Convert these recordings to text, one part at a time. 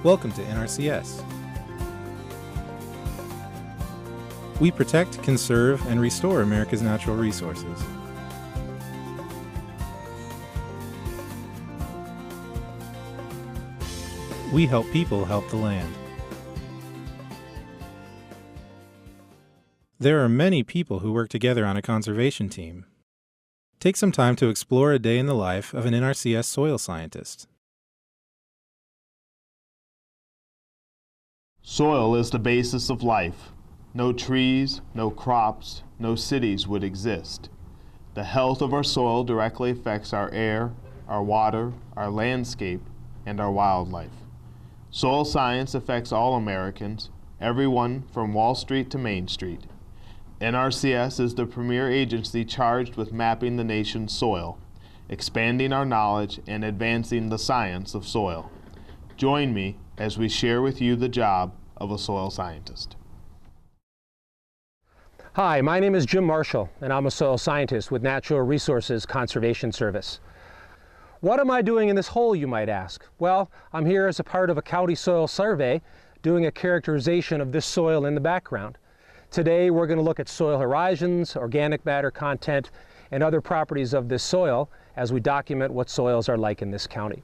Welcome to NRCS. We protect, conserve, and restore America's natural resources. We help people help the land. There are many people who work together on a conservation team. Take some time to explore a day in the life of an NRCS soil scientist. Soil is the basis of life. No trees, no crops, no cities would exist. The health of our soil directly affects our air, our water, our landscape, and our wildlife. Soil science affects all Americans, everyone from Wall Street to Main Street. NRCS is the premier agency charged with mapping the nation's soil, expanding our knowledge, and advancing the science of soil. Join me as we share with you the job of a soil scientist. Hi, my name is Jim Marshall, and I'm a soil scientist with Natural Resources Conservation Service. What am I doing in this hole, you might ask? Well, I'm here as a part of a county soil survey doing a characterization of this soil in the background. Today we're going to look at soil horizons, organic matter content, and other properties of this soil as we document what soils are like in this county.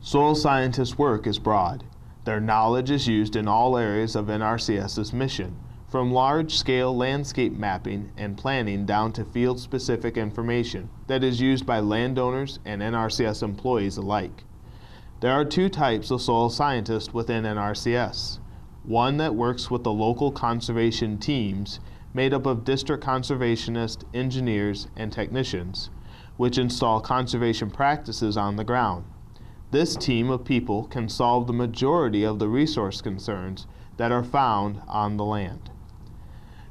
Soil scientists' work is broad. Their knowledge is used in all areas of NRCS's mission, from large-scale landscape mapping and planning down to field-specific information that is used by landowners and NRCS employees alike. There are two types of soil scientists within NRCS. One that works with the local conservation teams made up of district conservationists, engineers, and technicians, which install conservation practices on the ground. This team of people can solve the majority of the resource concerns that are found on the land.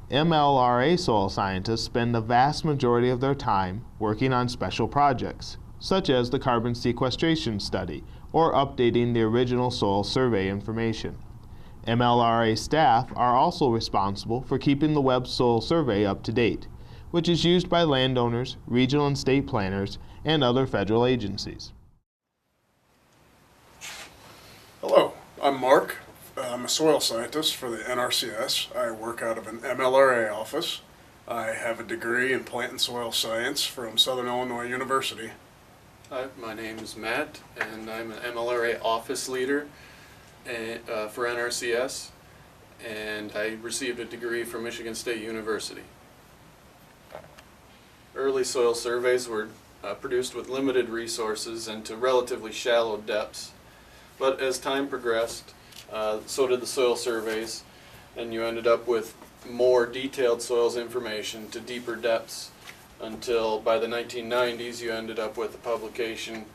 MLRA soil scientists spend the vast majority of their time working on special projects, such as the carbon sequestration study or updating the original soil survey information. MLRA staff are also responsible for keeping the Web Soil Survey up to date, which is used by landowners, regional and state planners, and other federal agencies. Hello, I'm Mark. I'm a soil scientist for the NRCS. I work out of an MLRA office. I have a degree in plant and soil science from Southern Illinois University. Hi, my name is Matt, and I'm an MLRA office leader for NRCS, and I received a degree from Michigan State University. Early soil surveys were produced with limited resources and to relatively shallow depths, but as time progressed, so did the soil surveys, and you ended up with more detailed soils information to deeper depths until by the 1990s you ended up with a publication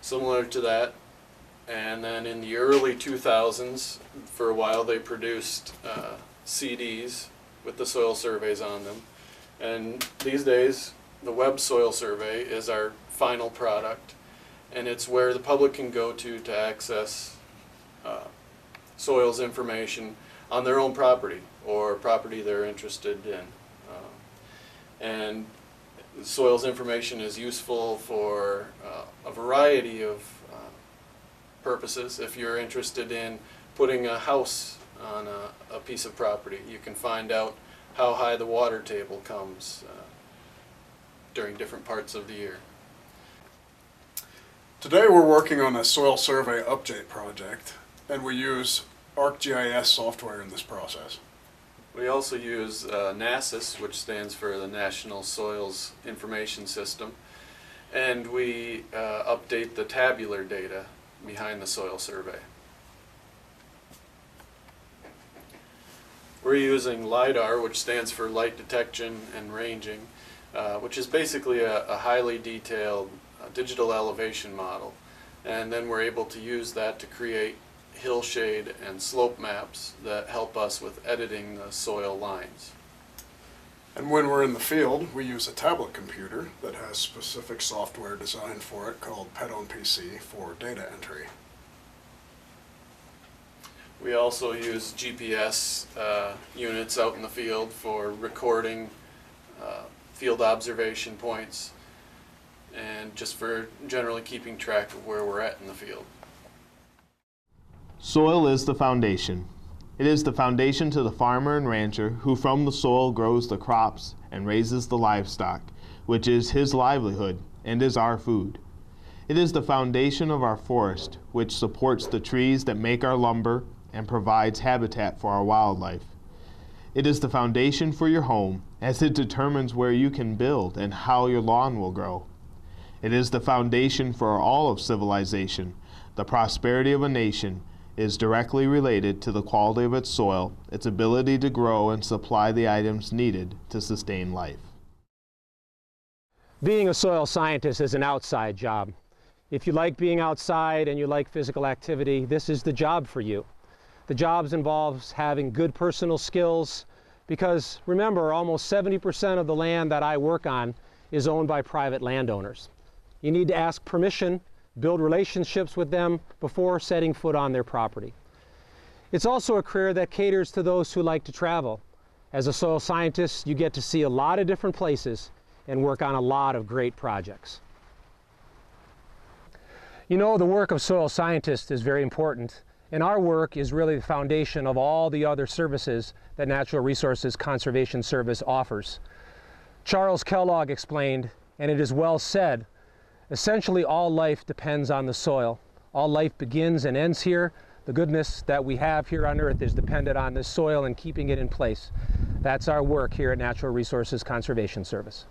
similar to that. And then in the early 2000s, for a while, they produced CDs with the soil surveys on them. And these days, the Web Soil Survey is our final product, and it's where the public can go to access soils information on their own property or property they're interested in. And soils information is useful for a variety of purposes. If you're interested in putting a house on a piece of property, you can find out how high the water table comes during different parts of the year. Today we're working on a soil survey update project, and we use ArcGIS software in this process. We also use NASIS, which stands for the National Soils Information System, and we update the tabular data behind the soil survey. We're using LiDAR, which stands for light detection and ranging, which is basically a highly detailed digital elevation model, and then we're able to use that to create hillshade and slope maps that help us with editing the soil lines. And when we're in the field, we use a tablet computer that has specific software designed for it called PET on PC for data entry. We also use GPS units out in the field for recording field observation points and just for generally keeping track of where we're at in the field. Soil is the foundation. It is the foundation to the farmer and rancher who from the soil grows the crops and raises the livestock, which is his livelihood and is our food. It is the foundation of our forest, which supports the trees that make our lumber and provides habitat for our wildlife. It is the foundation for your home, as it determines where you can build and how your lawn will grow. It is the foundation for all of civilization. The prosperity of a nation is directly related to the quality of its soil, its ability to grow and supply the items needed to sustain life. Being a soil scientist is an outside job. If you like being outside and you like physical activity, this is the job for you. The job involves having good personal skills because, remember, almost 70% of the land that I work on is owned by private landowners. You need to ask permission, build relationships with them before setting foot on their property. It's also a career that caters to those who like to travel. As a soil scientist, you get to see a lot of different places and work on a lot of great projects. You know, the work of soil scientists is very important, and our work is really the foundation of all the other services that Natural Resources Conservation Service offers. Charles Kellogg explained, and it is well said, essentially all life depends on the soil. All life begins and ends here. The goodness that we have here on earth is dependent on this soil and keeping it in place. That's our work here at Natural Resources Conservation Service.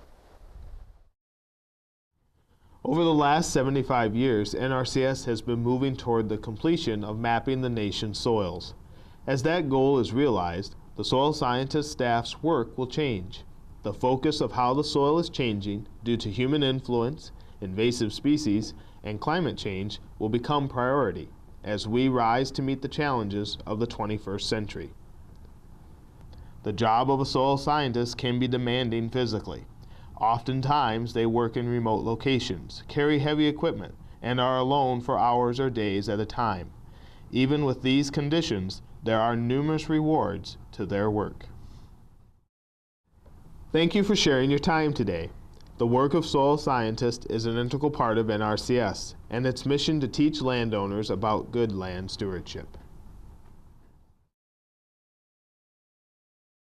Over the last 75 years, NRCS has been moving toward the completion of mapping the nation's soils. As that goal is realized, the soil scientist staff's work will change. The focus of how the soil is changing due to human influence, invasive species, and climate change will become priority as we rise to meet the challenges of the 21st century. The job of a soil scientist can be demanding physically. Oftentimes, they work in remote locations, carry heavy equipment, and are alone for hours or days at a time. Even with these conditions, there are numerous rewards to their work. Thank you for sharing your time today. The work of soil scientist is an integral part of NRCS and its mission to teach landowners about good land stewardship.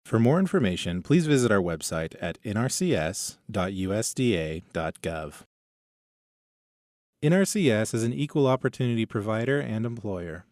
For more information, please visit our website at nrcs.usda.gov. NRCS is an equal opportunity provider and employer.